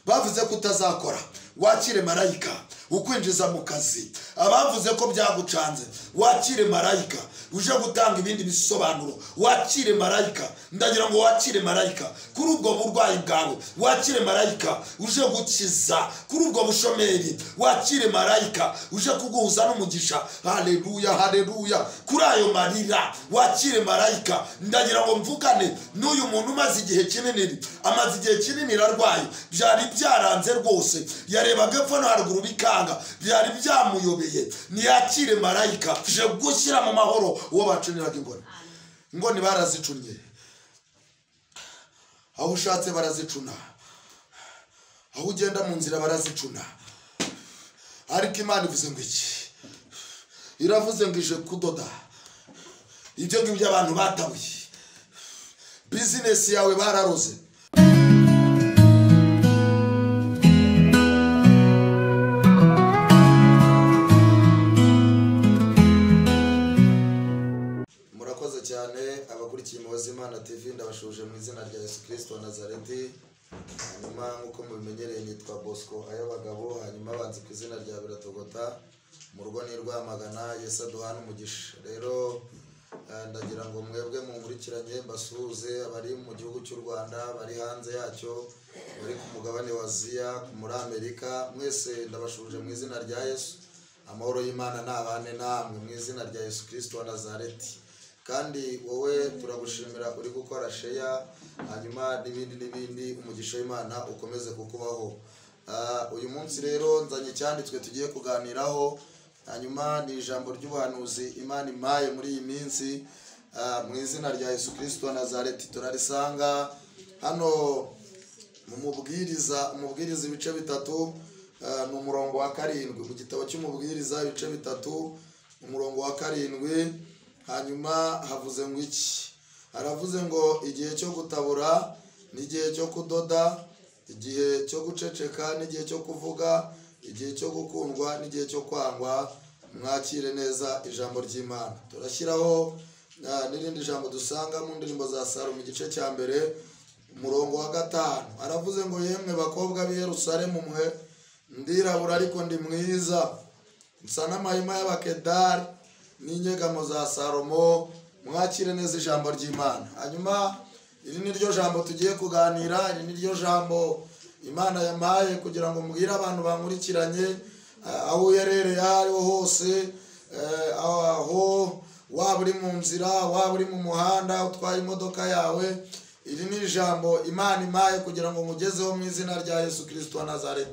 bavuze ko utazakora wakire marayika ukwinjiza mu kazi. Abavuze ko byagucanze wakire marayika uje gutanga ibindi bisobanuro. Wakire marayika, ndagira ngo wakire marayika kuri ubwo burwayi bwawe. Wakire marayika uje gukiza kuri ubwo bushomeri. Wakire marayika uje kuguhuza n'umugisha. Haleluya, haleluya. Kuri ayo marira wakire marayika. Ndagira ngo mvugane n'uyu muntu umaze igihe kinini, amaze igihe kinini arwaye, byari byaranze rwose, yarebaga epfo no haruguru bikanga, byari byamuyobeye. Niyakire marayika uje gushyira mu mahoro uwo bacuniraga ingoni. Ingoni barazicunye, aho ushatse barazicuna, aho ugenda mu nzira barazicuna. Ariko Imana ivuze ngo iki? Iravuze ngo ije kudoda ibyo ngibyo abantu batabuye. Business yawe bararoze. Murakoze cyane abakurikiye Umuhozi Imana TV, ndabashuje mu izina rya Yesu Kristo wa Nazareti. Hanyuma nkuko mubimenyereye nitwa Bosco Ayabagabo, hanyuma banze ku izina rya Biratogota mu rugo ni Rwamagana. Yesu aduhana umugisha. Rero ndagira ngo mwebwe munkurikiranye mbasuhuze abari mu gihugu cy'u Rwanda, bari hanze yacyo, bari ku mugabane wa Aziya, muri Amerika, mwese ndabashuje mu izina rya Yesu. Amahoro y'Imana nabane namwe mu izina rya Yesu Kristo wa Nazareti. Kandi wowe turagushimira uri gukora share, hanyuma n'ibindi umugisha w'Imana ukomeze kukubaho. Uyu munsi rero nzanye cyanditswe tugiye kuganiraho, hanyuma ni ijambo ry'ubuhanuzi Imana impaye muri iyi minsi. Mu izina rya Yesu Kristo wa Nazareti turarisanga hano mu umubwiriza ibice bitatu, ni umurongo wa 7 mu gitabo cy'umubwiriza ibice bitatu umurongo wa 7. Hanyuma havuze ngo iki? Haravuze ngo igihe cyo gutabura n'igihe cyo kudoda, igihe cyo guceceka n'igihe cyo kuvuga, igihe cyo gukundwa n'igihe cyo kwangwa. Mwakire neza ijambo ry'Imana. Turashyiraho n'irindi jambo dusanga mu ndirimbo za Salomo igice cya mbere umurongo wa 5. Haravuze ngo yemwe bakobwa b'i Yerusalemu mwe ndirabura ariko ndi mwiza, nsa n'amahema y'Abakedari n'inyegamo za Salomo. Mwakire neza ijambo ry'Imana. Hanyuma iri ni ryo jambo tugiye kuganira, iri ni ryo jambo Imana yamaye kugira ngo mbwire abantu bankurikiranye aho uyerereye ariho hose, aho waba uri mu nzira, waba uri mu muhanda utwaye imodoka yawe. Iri ni ijambo Imana imaye kugira ngo mugezeho mu izina rya Yesu Kristo wa Nazareti.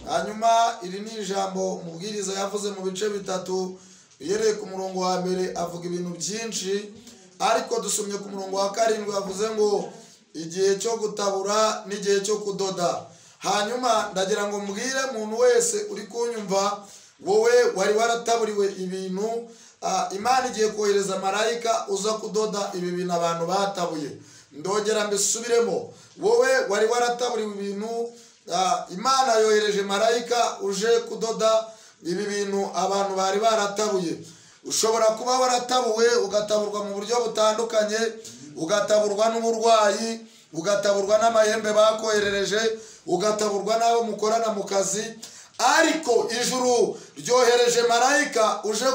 Hanyuma iri ni ijambo umubwiriza yavuze mu bice bitatu. Yereye ku murongo wa mbere avuga ibintu byinshi, ariko dusomye ku murongo wa 7 avuze ngo igihe cyo gutabura n'igihe cyo kudoda. Hanyuma ndagira ngo mbwire umuntu wese uri kunyumva, wowe wari warataburiwe ibintu, Imana igiye kohereza marayika uza kudoda ibi bintu abantu batabuye. Ndongera mbisubiremo, wowe wari warataburiwe ibintu, Imana yohereje marayika uje kudoda ibi bintu abantu bari baratabuye. Ushobora kuba waratabuwe ugataburwa mu buryo butandukanye, ugataburwa n'uburwayi, ugataburwa n'amahembe bakoherereje, ugataburwa n'abo mukorana mu kazi, ariko ijuru ryohereje marayika uje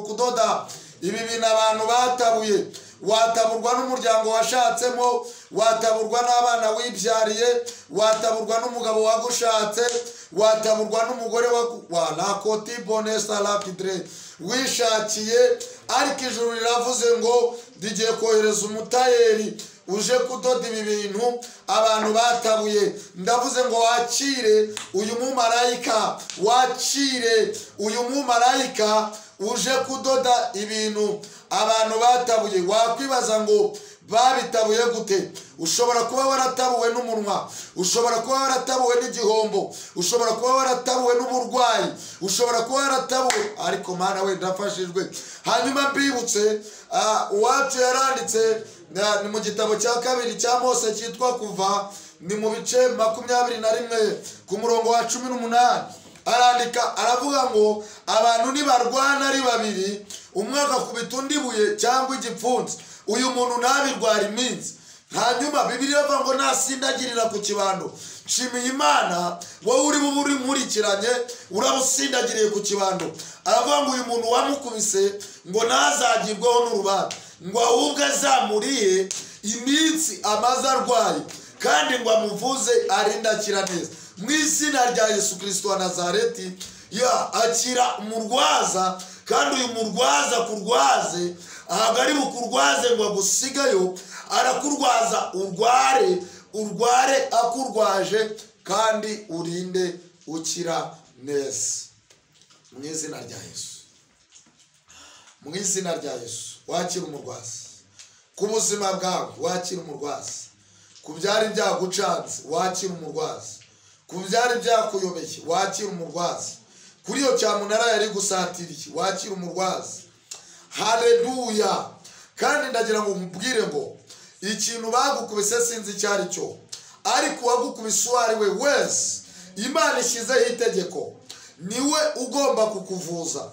kudoda ibi bintu abantu batabuye. Wataburwa n'umuryango washatsemo, wataburwa n'abana wibyariye, wataburwa n'umugabo wagushatse, wataburwa n'umugore wa nakoti bonesa lapidre wishakiye, ariko ijuru riravuze ngo rigiye kohereza umutayeri uje kudoda ibi bintu abantu batabuye. Ndavuze ngo wakire uyu mumarayika, wakire uyu mumarayika uje kudoda ibintu abantu batabuye. Wakwibaza ngo babitabuye gute? Ushobora kuba waratabuwe n'umunwa, ushobora kuba waratabuwe n'igihombo, ushobora kuba waratabuwe n'uburwayi, ushobora kuba waratabuwe, ariko Mana we ndafashijwe. Hanyuma mbibutse uwacu yaranditse ni mu gitabo cya 2 cya Mose cyitwa Kuva, ni mu bice 21 ku murongo wa 18. Arandika aravuga ngo abantu nibarwana ari babiri, umwe agakubita undi buye cyangwa igipfunsi, uyu muntu ntabirwara iminsi. Hanyuma Bibiliya ivuga ngo nasindagirira ku kibando shimiye Imana wowe uri buburi nkurikiranye urabusindagiriye ku kibando. Aravuga ngo uyu muntu wamukubise ngo ntazagirweho n'urubanza, ngo ahubwo azamuriye iminsi amaze arwaye, kandi ngo amuvuze arindakira neza. Mu izina rya Yesu Kristo wa Nazareti, akira umurwaza, kandi uyu murwaza kurwaze ntabwo ari bukurwaze ngo agusigayo, arakurwaza urware akurwaje, kandi urinde ukira neza. Mu izina rya Yesu, mu izina rya Yesu, wakira umurwaza ku buzima bwawe, wakira umurwaza ku byari byagucanze, wakira umurwaza ku byari byakuyobeye, wakira umurwaza kuri iyo cyamunara yari gusatiriye, wakira umurwaza. Haleluya. Kandi ndagira ngo mubwire ngo ikintu bagukubise sinzi icyo ari cyo, ariko uwagukubise uwo ari we wese Imana ishyizeho itegeko, niwe ugomba kukuvuza.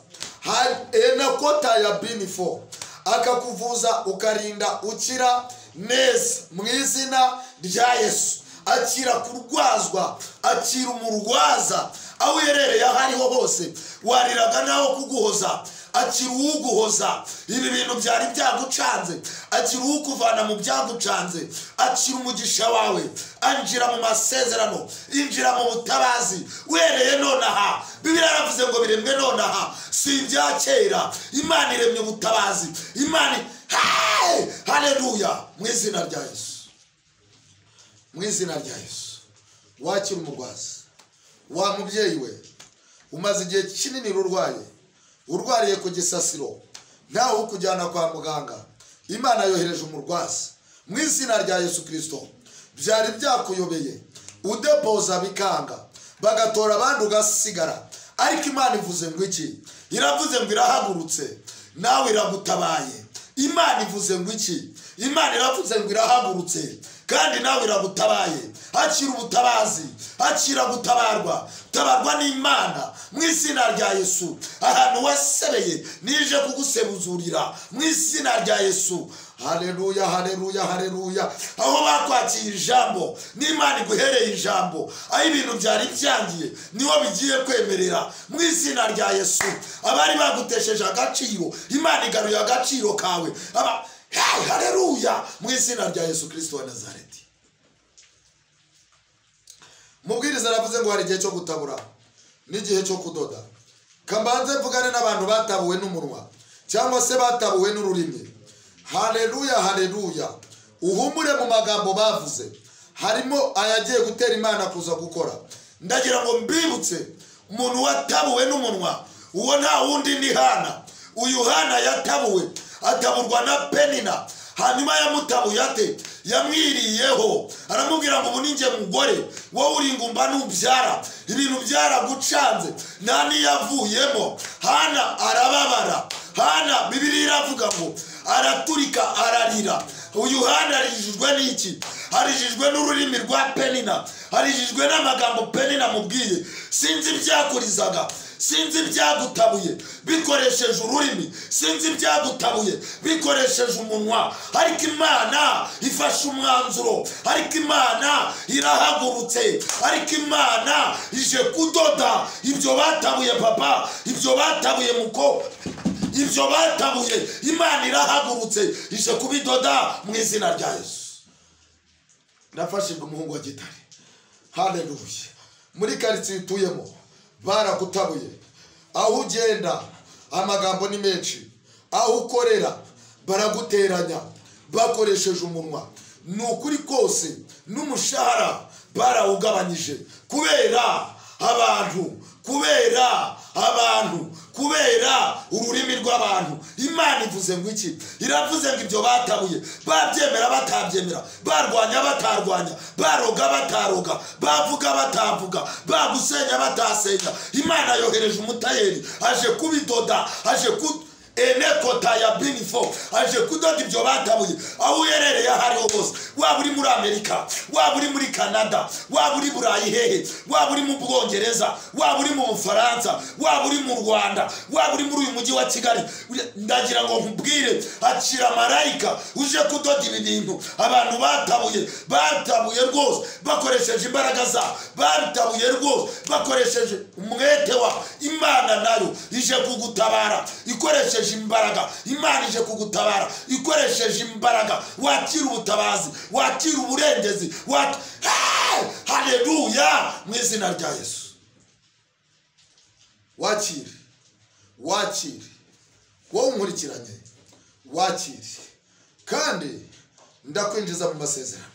Enakota ya binifo akakuvuza ukarinda ukira neza mu izina rya Yesu. Akira kurwazwa, akira umurwaza aho yerereye aho ariho hose, wariraga naho kuguhoza, akira uguhoza ibi bintu byari byagucanze, akira ukuvana mu byagucanze, akira umugisha wawe, anjira mu masezerano, injira mu butabazi wereye nonaha. Bibiliya yaravuze ngo biremwe nonaha, si ibya kera. Imana iremye ubutabazi, Imana haleluya. Mu izina rya Yesu, mu izina rya Yesu, wakira umurwaza. Wa mubyeyi we umaze igihe kinini urwariye ku gisasiro, ntawe ukujyana kwa muganga, Imana yohereje umurwaza mu izina rya Yesu Kristo. Byari byakuyobeye udepoza bikanga, bagatora abandi ugasigara, ariko Imana ivuze ngo iki? Iravuze ngo irahagurutse, nawe iragutabaye. Imana ivuze ngo iki? Imana iravuze ngo irahagurutse, kandi nawe iragutabaye. Akira ubutabazi, akira gutabarwa, tabarwa n'Imana mu izina rya Yesu. Ahantu wasebeye nije kugusebuzurira mu izina rya Yesu. Haleluya, haleluya, haleluya. Aho bakwakira ijambo, n'Imana iguhereye ijambo, aho ibintu byari byangiye niho bigiye kwemerera mu izina rya Yesu. Abari bagutesheje agaciro, Imana igaruye agaciro kawe. Haleluya, mu izina rya Yesu Kristo wa Nazareti. Mubwiriza aravuze ngo hari igihe cyo gutabura n'igihe cyo kudoda. Kambanze mvugane n'abantu batabuwe n'umunwa cyangwa se batabuwe n'ururimi. Haleluya, haleluya. Uhumure mu magambo bavuze, harimo ayagiye gutera Imana kuza gukora. Ndagira ngo mbibutse, umuntu watabuwe n'umunwa uwo nta wundi ni Hana. Uyu Hana yatabuwe, ataburwa na Penina. Hanyuma yamutabuye ate? Yamwiriyeho, aramubwira ngo ubu ninjye mugore wowe uri ingumba n'ubyara, ibintu byaragucanze nta niyavuyemo. Hana arababara. Hana Bibiliya iravuga ngo araturika ararira. Uyu Hana arijijwe n'iki? Arijijwe n'ururimi rwa Penina, arijijwe n'amagambo Penina mubwiye. Sinzi ibyakurizaga, sinzi ibyagutabuye bikoresheje ururimi, sinzi ibyagutabuye bikoresheje umunwa, ariko Imana ifashe umwanzuro, ariko Imana irahagurutse, ariko Imana ije kudoda ibyo batabuye papa, ibyo batabuye muko, ibyo batabuye. Imana irahagurutse ije kubidoda mu izina rya Yesu. Nafashije umuhungu wa Gitare. Haleluya. Muri karitsiye utuyemo barakutabuye, aho ugenda amagambo ni menshi, aho ukorera baraguteranya bakoresheje umunwa. Nukuri kose n'umushahara barawugabanyije kubera abantu, kubera ururimi rw'abantu. Imana ivuze ngo iki? Iravuze ngo ibyo batabuye, babyemera batabyemera, barwanya batarwanya, baroga bataroga, bavuga batavuga, bagusenya batasenya, Imana yohereje umutayeri aje kubidoda, aje enekota ya binifo aje kudoda ibyo batabuye aho uherereye hariho hose, waba uri muri Amerika, waba uri muri Canada, waba uri Burayi hehe, waba uri mu Bwongereza, waba uri mu Bufaransa, waba uri mu Rwanda, waba uri muri uyu mujyi wa Kigali, ndagira ngo nkubwire akira marayika uje kudoda ibi bintu abantu batabuye rwose bakoresheje imbaraga za, batabuye rwose bakoresheje umwete wa Imana, nayo ije kugutabara ikoresheje imbaraga. Imana ije kugutabara ikoresheje imbaraga. Wakira ubutabazi, wakira uburengezi, haleluya mu izina rya Yesu. Wakire wowe unkurikiranye, wakire kandi ndakwinjiza mu masezerano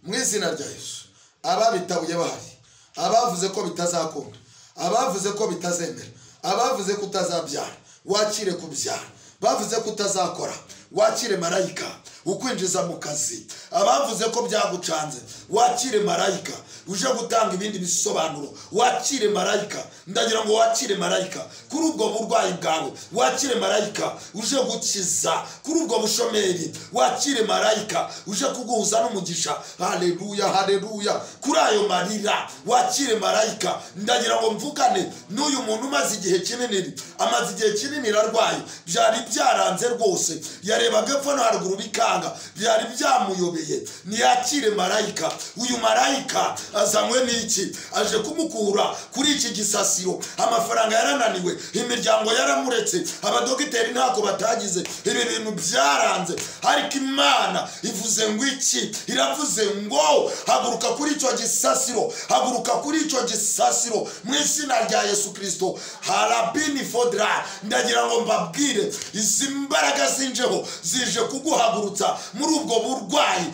mu izina rya Yesu. Ababitabuye bahari, abavuze ko bitazakunda, abavuze ko bitazemera, abavuze ko utazabyara, wakire kubyara, bavuze ko utazakora, wakire marayika ukwinjiza mu kazi, abavuze ko byagucanze, wakire marayika uje gutanga ibindi bisobanuro, wakire marayika. Ndagira ngo wakire marayika kuri ubwo burwayi bwawe, wakire marayika uje gukiza kuri ubwo bushomeri, wakire marayika uje kuguhuza n'umugisha, haleluya. Kuri ayo marira wakire marayika. Ndagira ngo mvugane n'uyu muntu umaze igihe kinini arwaye, byari byaranze rwose, yarebaga epfo no haruguru bikanga, byari byamuyobeye. Niyakire marayika. Uyu marayika azanywe n'iki? Aje kumukura kuri iki gisasiro. Amafaranga yarananiwe, imiryango yaramuretse, abadogiteri ntako batagize, ibi bintu byaranze, ariko Imana ivuze ngo iki? Iravuze ngo haguruka kuri icyo gisasiro, haguruka kuri icyo gisasiro mu izina rya Yesu Kristo. Harabini fodra, ndagira ngo mbabwire izi mbaraga zinjeho zije kuguhagurutsa muri ubwo burwayi,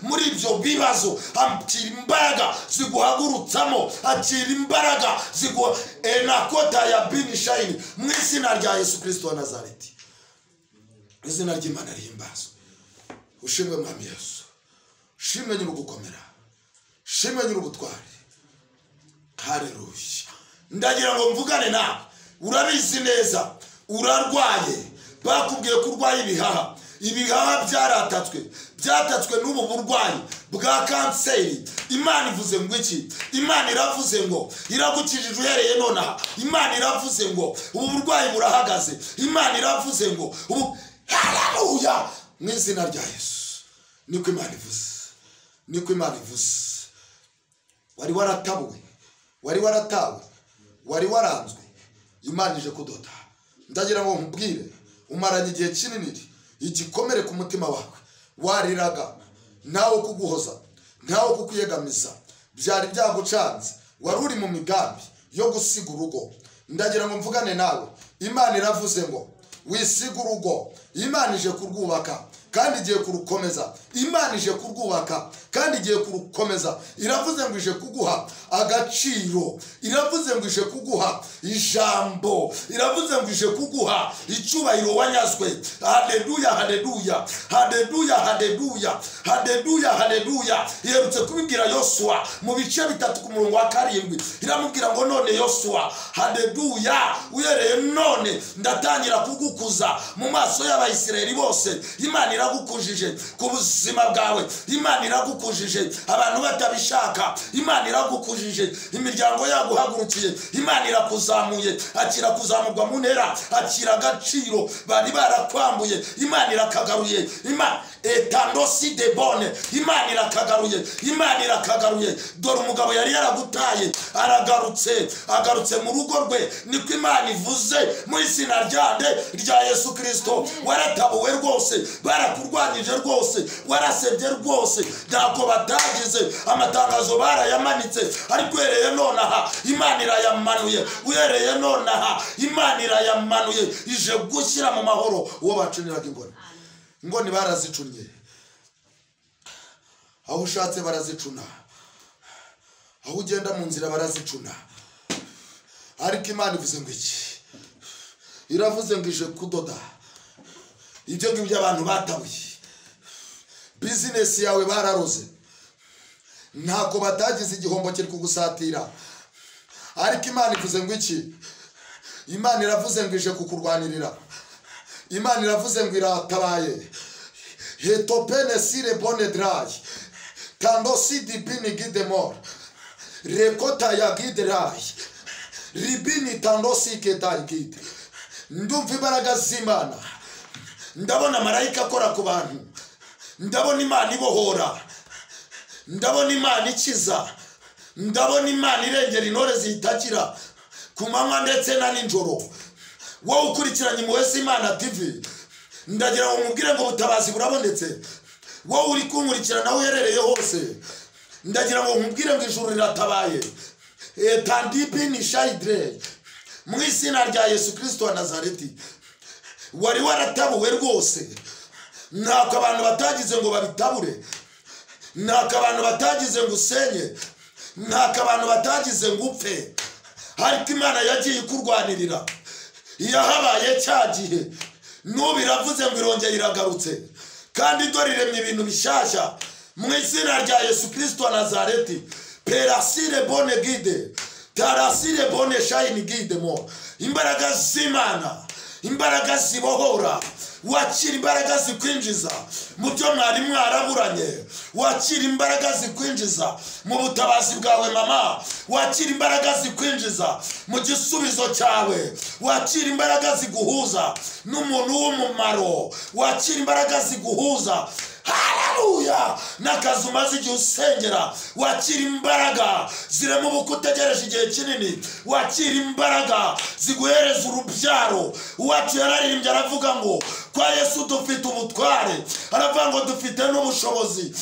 muri ibyo bibazo. Akira imbaraga ziguhagurutsamo, akira imbaraga enakota ya binishayini mu izina rya Yesu Kristo wa Nazareti. Izina ry'Imana rihimbazwe. Ushimwe mwami Yesu, ushimwe nyir'ugukomera, ushimwe nyir'ubutware. Haleluya. Ndagira ngo mvugane nawe, urabizi neza urarwaye, bakubwiye ko urwaye ibihaha byatatswe n'ubu burwayi bwa kanseri. Imana ivuze ngo iki? Imana iravuze ngo iragukijije uhereye nonaha. Imana iravuze ngo ubu burwayi burahagaze. Imana iravuze ngo ubu, haleluya, mu izina rya Yesu. Niko Imana ivuze. Wari waratabuwe, wari waratawe, wari waranzwe, Imana ije kudoda. Ndagira ngo nkubwire, umaranye igihe kinini igikomere ku mutima wawe, wariraga ntawe kuguhoza, ntawe kukuyegamiza, byari byagucanze, wari uri mu migambi yo gusiga urugo. Ndagira ngo mvugane nawe, Imana iravuze ngo wisiga urugo. Imana ije kurwubaka kandi igiye kurukomeza. Imana ije kurwubaka kandi igiye kurukomeza. Iravuze ngo ije kuguha agaciro, iravuze ngo ije kuguha ijambo, iravuze ngo ije kuguha icyubahiro wanyazwe. Haleluya. Yerutse kubibwira Yosuwa mu bice 3 ku murongo wa 7. Iramubwira ngo none Yosuwa, haleluya, uhereye none ndatangira kugukuza mu maso y'Abayisiraheli bose. Imana iragukujije ku buzima bwawe, Imana iragukujije abantu batabishaka, Imana iragukujije imiryango yaguhagurukiye, Imana irakuzamuye. Akira kuzamurwa mu ntera, akira agaciro bari barakwambuye, Imana irakagaruye. Imana etandosi de bone, Imana irakagaruye. Dore umugabo yari yaragutaye agarutse mu rugo rwe. Niko Imana ivuze mu izina rya Yesu Kristo. Waratabuwe rwose, barakurwanyije rwose, warasebye rwose, ntako batagize, amatangazo barayamanitse, ariko uhereye nonaha Imana irayamanuye. Uhereye nonaha Imana irayamanuye, ije gushyira mu mahoro uwo bacuniraga ingoni barazicunye. Aho ushatse barazicuna, aho ugenda mu nzira barazicuna, ariko Imana ivuze ngo iki? Iravuze ngo ije kudoda ibyo ngibyo abantu batabuye. Business yawe bararoze, ntako batagize, igihombo kiri kugusatira, ariko Imana ivuze ngo iki? Imana iravuze ngo ije kukurwanirira. Imana iravuze ngo iratabaye. Hetopene sire bone dry. Tandosi dibini gide mor. Rekota ya gide rai. Ribini tandosi kedai gide. Ndumva imbaraga z'Imana. Ndabona marayika akora ku bantu. Ndabona Imana ibohora. Ndabona Imana ikiza. Ndabona Imana irengera intore zitakira ku manywa ndetse na nijoro. Wowe ukurikiranye Impuhwe Imana TV, ndagira ngo mubwire ngo ubutabazi burabonetse. Wowe uri kunkurikirana aho uherereye hose, ndagira ngo mubwire ngo ijuru riratabaye. Tandipini shaidre mu izina rya Yesu Kristo wa Nazareti. Wari waratabuwe rwose. Ntako abantu batagize ngo babitabure. Ntako abantu batagize ngo usenye. Ntako abantu batagize ngo upfe. Ariko Imana yagiye ikurwanirira. Yahabaye cyagihe. N'ubiravuze ngo irongeye iragarutse. Kandi dore iremye ibintu bishyashya. Mu izina rya Yesu Kristo wa Nazareti. Perasire bone guide. Tarasire bone shine guide mo. Imbaraga z'Imana. Imbaraga zibohora. Wakira imbaraga zikwinjiza mu byo mwari mwaraburanye. Wakira imbaraga zikwinjiza mu butabazi bwawe mama. Wakira imbaraga zikwinjiza mu gisubizo cyawe. Wakira imbaraga ziguhuza n'umuntu w'umumaro. Wakira imbaraga ziguhuza, haleluya, n'akazi umaze igihe usengera. Wakira imbaraga zirema ubukutegereje igihe kinini. Wakira imbaraga ziguhereza urubyaro. Uwacu yararirimbye aravuga ngo kwa Yesu dufite ubutware. Aravuga ngo dufite n'ubushobozi.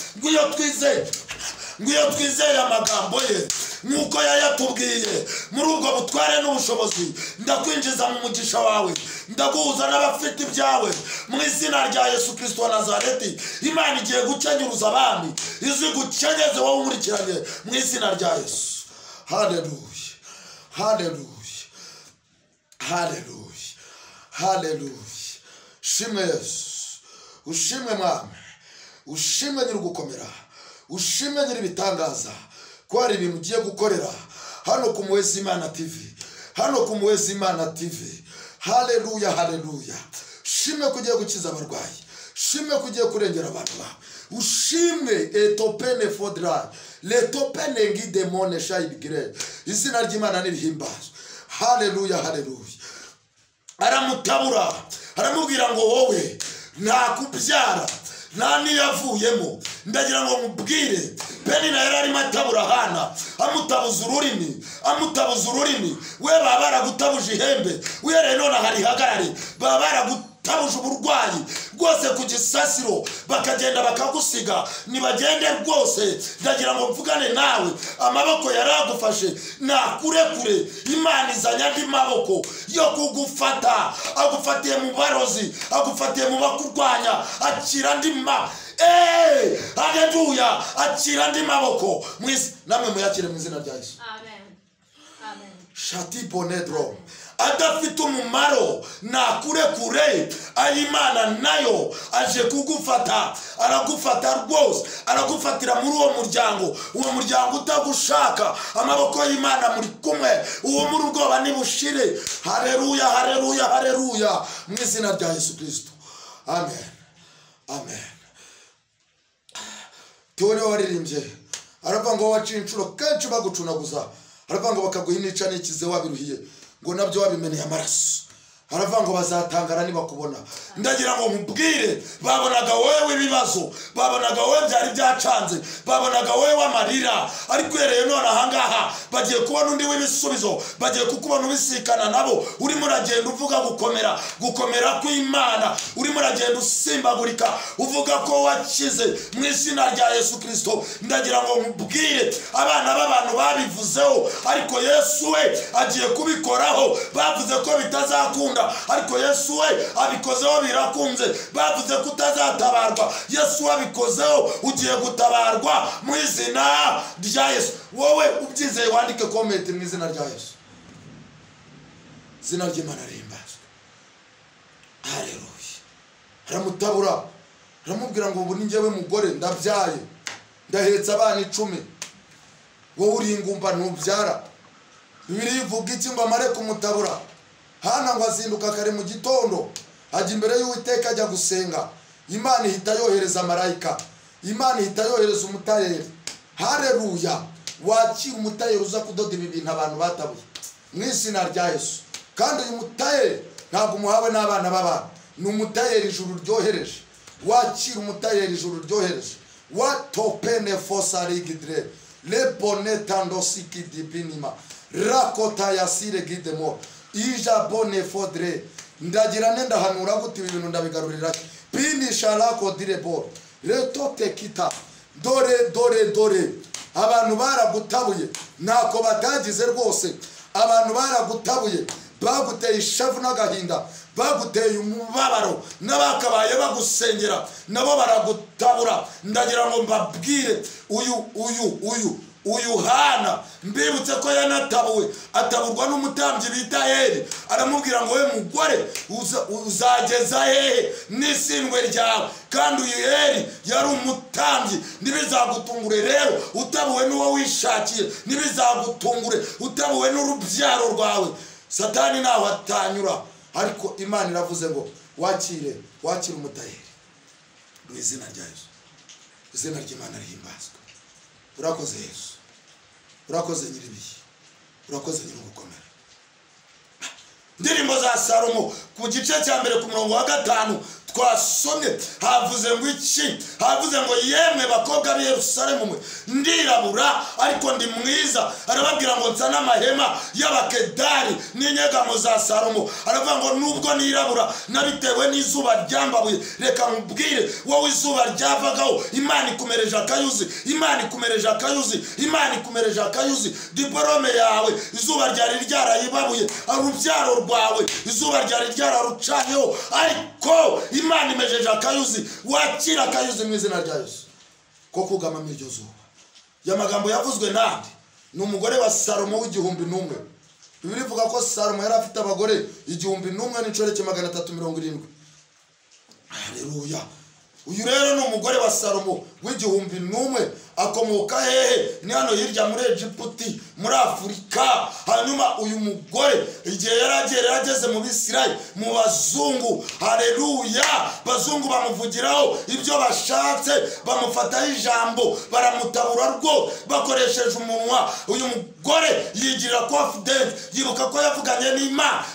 Ngwiyo twizeye amagambo ye nuko yayatubwiye. Muri ubwo butware n'ubushobozi ndakwinjiza mu mugisha wawe. Ndaguhuza n'abafite ibyawe mu izina rya Yesu Kristo wa Nazareti. Imana igiye gukenyuruza abami. Izi gukenyeze wowe umurikiranye mu izina rya Yesu. Haleluya. Haleluya. Haleluya. Haleluya. Shimwe Yesu. Ushimwe Mwami. Ushimwe nyir'ugukomera. Ushimwe nyir'ibitangaza. Ko hari ibintu ugiye gukorera hano ku Mpuhwe Imana TV. Hano ku Mpuhwe Imana TV. Haleluya. Haleluya. Shimwe kugiye gukiza abarwayi. Shimwe kugiye kurengera abantu bawe. Ushimwe etopene fodra. Letopene ngidemone shaidgire. Izina ry'Imana nirihimbazwe. Haleluya. Haleluya. Aramutabura. Aramubwira ngo wowe ntakubyara nta niyavuyemo. Ndagira ngo mubwire Penina yari arimo atabura Hana. Amutabuza ururimi. We baba baragutabuje ihembe. Uhereye none hari hagarare. Baba baragutabuje uburwayi rwose ku gisasiro. Bakagenda bakagusiga. Nibagende rwose. Ndagira ngo mvugane nawe. Amaboko yaragufashe nakurekure. Imana izanye andi maboko yo kugufata. Agufatiye mu barozi. Agufatiye mu bakurwanya. Akira andi haleluya. Akira andi maboko. Namwe muyakire mu izina rya Yesu. Amen. Amen. Shati bonedro. Adafite umumaro nakurekure. Ayimana nayo aje kugufata. Aragufata rwose. Aragufatira muri uwo muryango. Uwo muryango utagushaka. Amaboko y'Imana muri kumwe. Uwo muri ubwoba nibushire. Haleluya. Haleluya. Haleluya. Mu izina rya Yesu Kristo. Amen. Amen. Tuone waririmbye. Aravuga ngo waciye inshuro kenshi bagucunaguza. Aravuga ngo bakaguha inica n'ikize wabiruhiye. Ngo nabyo wabimeneye amaraso. Aravuga ngo bazatangara nibakubona. Ndagira ngo mubwire babonaga wowe ibibazo. Babonaga wowe byari byacanze. Babonaga wowe wamarira. Ariko yereye none ahangaha bagiye kubona undi w'ibisubizo. Bagiye kukubona ubisikana nabo. Urimo uragenda uvuga gukomera kw'Imana. Urimo uragenda usimbagurika uvuga ko wakize mu izina rya Yesu Kristo. Ndagira ngo mubwire abana b'abantu babivuzeho. Ariko Yesu we agiye kubikoraho. Bavuze ko bitazakunda. Ariko Yesu we abikozeho birakunze. Bavuze ko utazatabarwa. Yesu abikozeho ugiye gutabarwa mu izina rya Yesu. Wowe ubyizeye wandike comment mu izina rya Yesu. Izina ry'Imana rihimbazwe. Haleluya. Aramutabura. Aramubwira ngo ubu ni njyewe mugore ndabyaye. Ndahetse abana 10. Wowe uri ingumba ntubyara. Bibiliya ivuga iki ngo amare kumutabura? Hana ngo azinduka kare mu gitondo ajya imbere y'Uwiteka ajya gusenga. Imana ihita yohereza marayika, Imana ihita yohereza umutayeri. Haleluya! Wakira umutayeri uza kudoda ibi bintu abantu batabuye mu izina rya Yesu. Kandi uyu mutayeri ntabwo umuhawe n'abana b'abantu, ni umutayeri ijuru ryohereje. Wakira umutayeri ijuru ryohereje. Watopene fosa rigidre le bonetando sikidibinima rakota yasire gidemo ija bone fodre ndagira nenda hanura guti ibintu ndabigarurira pinisha lako direbo retote kita dore abantu baragutabuye nako batagize rwose. Abantu baragutabuye baguteye ishavu n'agahinda, baguteye umubabaro, n'abakabaye bagusengera nabo baragutabura. Ndagira ngo mbabwire uyu Hana mbibutse ko yanatabuwe, ataburwa n'umutambyi bita Eli. Aramubwira ngo we mugore uzageza hehe n'isindwe ryawe? Kandi uyu Eli yari umutambyi. Ntibizagutungure rero utabuwe n'uwo wishakiye, ntibizagutungure utabuwe n'urubyaro rwawe. Satani naho atanyura, ariko Imana iravuze ngo wakire umutayeri mu izina rya Yesu. Izina ry'Imana rihimbazwe. Urakoze Yesu, urakoze nyiribihe, urakoze nyir'ugukomera. Ndirimbo za Salomo ku gice cya mbere ku murongo wa 5 twasomye havuze ngo iki? Havuze ngo yemwe bakobwa b'i Yerusalemu mwe ndirabura ariko ndi mwiza. Arababwira ngo nsa n'amahema y'Abakedari n'inyegamo za Salomo. Aravuga ngo nubwo nirabura nabitewe n'izuba ryambabuye, reka nkubwire wowe izuba ryavagaho Imana ikumereje akayuzi, Imana ikumereje akayuzi, Imana ikumereje akayuzi. Diporome yawe izuba ryari ryarayibabuye, urubyaro rwawe izuba ryari ryararucanyeho, ariko Imana imejeje akayuzi. Wakira akayuzi mu izina rya Yesu ko kugama mu iryo zuba. Yamagambo yavuzwe nande ni umugore wa Salomo w'igihumbi n'umwe. Bibiri ivuga ko Salomo yari afite abagore 1001 n'inshoreke 370. Haleluya! Uyu rero ni umugore wa Salomo w'igihumbi n'umwe. Akomoka hehe? Ni hano hirya muri Egiputi, muri Afurika. Hanyuma uyu mugore igihe yarageze mu Bisirayeli, mu bazungu, haleluya, bazungu bamuvugiraho ibyo bashatse, bamufataho ijambo, baramutabura rwo bakoresheje umunwa. Uyu mugore yigira confidence, yibuka ko yavuganye n'Imana,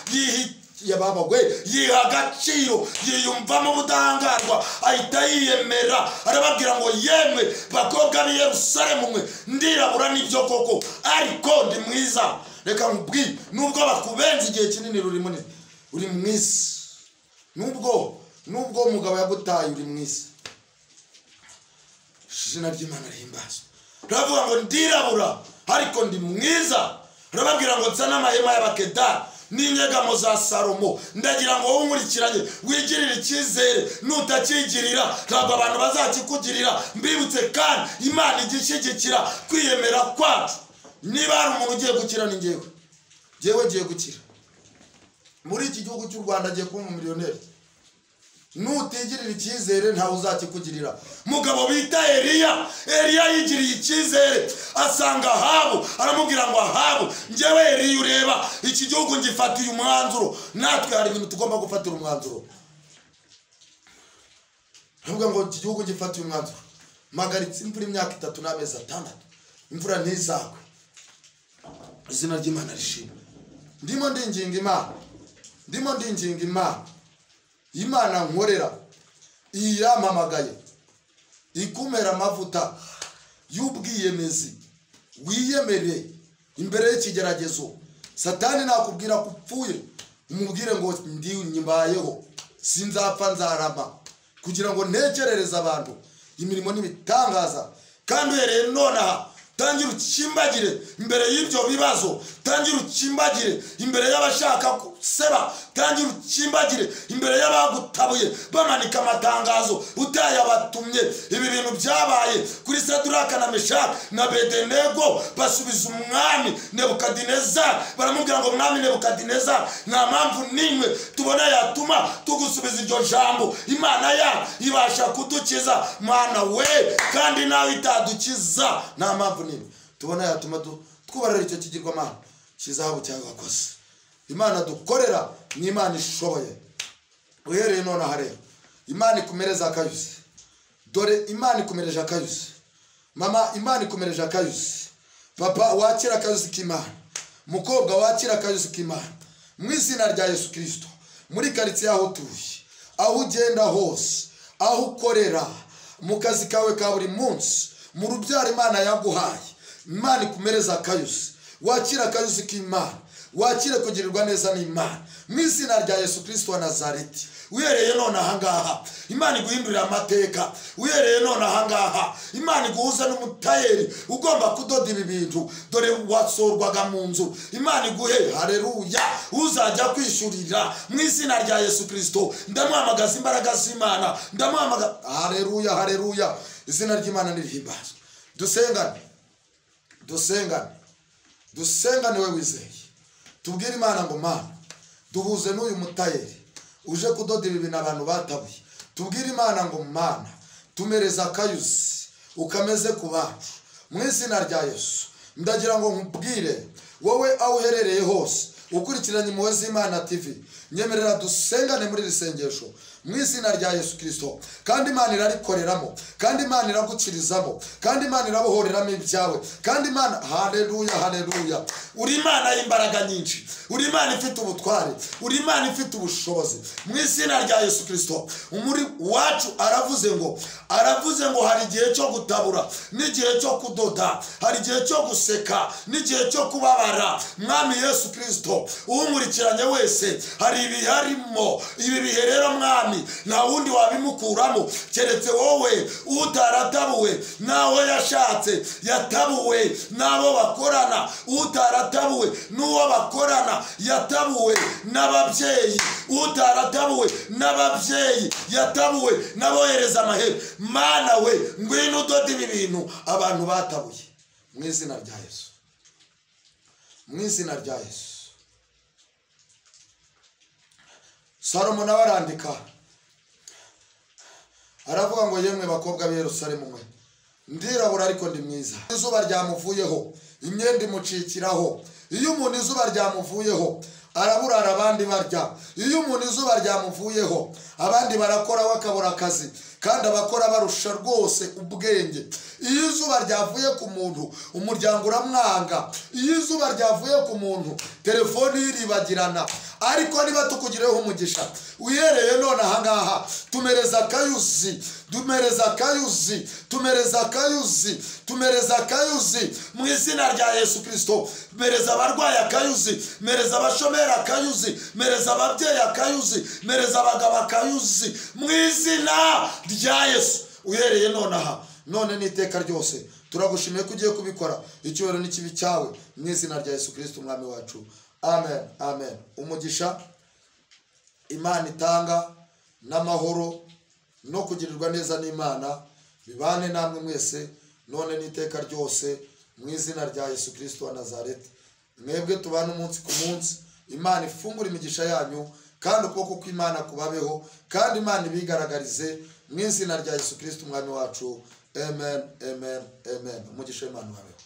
yababagwe yiha agaciro, yiyumvamo ubudahangarwa, ahita yiyemera. Arababwira ngo yemwe bakobwa b'i Yerusalemu mwe ndirabura n'ibyo koko, ariko ndi mwiza. Reka nkubwire, nubwo bakubenze igihe kinini ruri munini, uri mwiza. Nubwo umugabo yagutaye uri mwiza. Izina ry'Imana rihimbazwe. Aravuga ngo ndirabura ariko ndi mwiza. Arababwira ngo nsa n'amahema y'Abakedari n'inyegamo za Salomo. Ndagira ngo wowe unkurikiranye wigirire icyizere, nutakigirira ntabwo abantu bazakikugirira. Mbibutse kandi Imana igishyigikira kwiyemera kwacu. Niba hari umuntu ugiye gukira ni njyewe ngiye gukira. Muri iki gihugu cy'u Rwanda agiye kuba umumiliyoneri. Nutigirira icyizere ntawe uzakikugirira. Mugabo bita Eliya yigiriye icyizere, asanga Ahabu. Aramubwira ngo Ahabu, njyewe Eliya ureba iki gihugu ngifatiye umwanzuro. Natwe hari ibintu tugomba gufatira umwanzuro. Aravuga ngo iki gihugu ngifatiye umwanzuro, mpagaritse imvura imyaka 3 n'amezi 6, imvura ntizagwe. Izina ry'Imana rishimwe. Ndimo ndinginga Imana, Imana nkorera irampamagaye ikumera amavuta y'ubwiyemezi, wiyemere imbere y'ikigeragezo. Satani nakubwira ko upfuye, umubwire ngo ndi nyimbayeho, sinzapfa nzarama, kugira ngo ntekerereze abantu imirimo n'ibitangaza. Kandi uhereye nonaha tangira ukimbagire imbere y'ibyo bibazo, tangira ukimbagire imbere y'abashaka seba, tangira ukimbagire imbere y'abagutabuye bamanika amatangazo utayabatumye. Ibi bintu byabaye kuri Sadraka na Meshaki na Abedenego, basubiza umwami Nebukadinezari. Baramubwira ngo mwami Nebukadinezari, nta mpamvu nimwe tubona yatuma tugusubiza iryo jambo. Imana ya ibasha kudukiza mwana we, kandi nawe itadukiza nta mpamvu nimwe tubona yatuma twubarira icyo kigirwamana kizahabu cyawe wakoze. Imana dukorera ni Imana ishoboye. Uhereye none hareba Imana ikumereza akayuzi. Dore Imana ikumereje akayuzi. Mama, Imana ikumereje akayuzi. Papa, wakira akayuzi k'Imana. Mukobwa, wakira akayuzi k'Imana. Mu izina rya Yesu Kristo. Muri karitsiye aho tuye, aho ugenda hose, aho ukorera, mu kazi kawe ka buri munsi, mu rubyaro Imana yaguhaye, Imana ikumereza akayuzi. Wakira akayuzi k'Imana. Wakire kugirirwa neza n'Imana. Mu izina rya Yesu Kristo wa Nazareti. Uhereye none ahangaha Imana iguhindurira amateka. Uhereye none ahangaha Imana iguhuza n'umutayeri ugomba kudoda ibi bintu. Dore wasorwaga mu nzu, Imana iguhe haleluya uzajya kwishurira mu izina rya Yesu Kristo. Ndamuhamagaza imbaraga z'Imana. Ndamuhamagaza haleluya haleluya. Izina ry'Imana nirihimbazwe. Dusengane we wizeye. Tubwire Imana ngo Mana duhuze n'uyu mutayeri uje kudoda ibi bintu abantu batabuye. Tubwire Imana ngo Mana tumereza akayuzi ukameze ku bacu mu izina rya Yesu. Ndagira ngo nkubwire wowe aho uherereye hose ukurikiranye Impuhwe z'Imana TV, nyemerera dusengane muri risengesho mu izina rya Yesu Kristo. Kandi Imana irarikoreramo, kandi Imana iragukirizamo, kandi Imana irabohoreramo ibyawe, kandi Imana haleluya haleluya. Uri Imana y'imbaraga nyinshi, uri Imana ifite ubutware, uri Imana ifite ubushobozi mu izina rya Yesu Kristo. Umuri wacu aravuze ngo hari igihe cyo gutabura n'igihe cyo kudoda, hari igihe cyo guseka n'igihe cyo kubabara. Mwami Yesu Kristo, umurikiranye wese hari ibiharimo. Ibi bihe rero Mwami nta wundi wabimukuramo keretse wowe utaratabuwe nawe yashatse, yatabuwe nabo bakorana, utaratabuwe n'uwo bakorana, yatabuwe n'ababyeyi, utaratabuwe n'ababyeyi, yatabuwe n'abohereza amahera. Mana we ngwino udode ibi bintu abantu batabuye mu izina rya Yesu, mu izina rya Yesu. Salomo nawe arandika aravuga ngo yemwe bakobwa b'i Yerusalemu mwe, ndirabura ariko ndi mwiza. Izuba ryamuvuyeho, imyenda imucikiraho. Iyo umuntu izuba ryamuvuyeho araburara abandi barya. Iyo umuntu izuba ryamuvuyeho abandi barakora bakabura akazi, kandi abakora barusha rwose ubwenge. Iyo izuba ryavuye ku muntu umuryango uramwanga. Iyo izuba ryavuye ku muntu telefoni iribagirana. Ariko niba tukugireho umugisha uhereye none ahangaha tumereza akayuzi, tumereza akayuzi, tumereza akayuzi, tumereza akayuzi mu izina rya Yesu Kristo. Mereza abarwayi akayuzi, mereza abashomeri akayuzi, mereza ababyeyi akayuzi, mereza abagabo akayuzi mu izina rya Yesu. Uhereye none aha none n'iteka ryose turagushimiye ko ugiye kubikora. Icyubahiro n'ikibi cyawe mu izina rya Yesu Kristo umwami wacu. Amen amen. Umugisha Imana itanga n'amahoro no kugirirwa neza n'Imana bibane namwe mwese none n'iteka ryose mu izina rya Yesu Kristo wa Nazareti. Mwebwe tubana umunsi ku munsi, Imana ifungura imigisha yanyu kandi ukuboko kw'Imana kubabeho, kandi Imana ibigaragarize mu izina rya Yesu Kristo umwami wacu. Amen amen amen. Umugisha w'Imana ubabeho.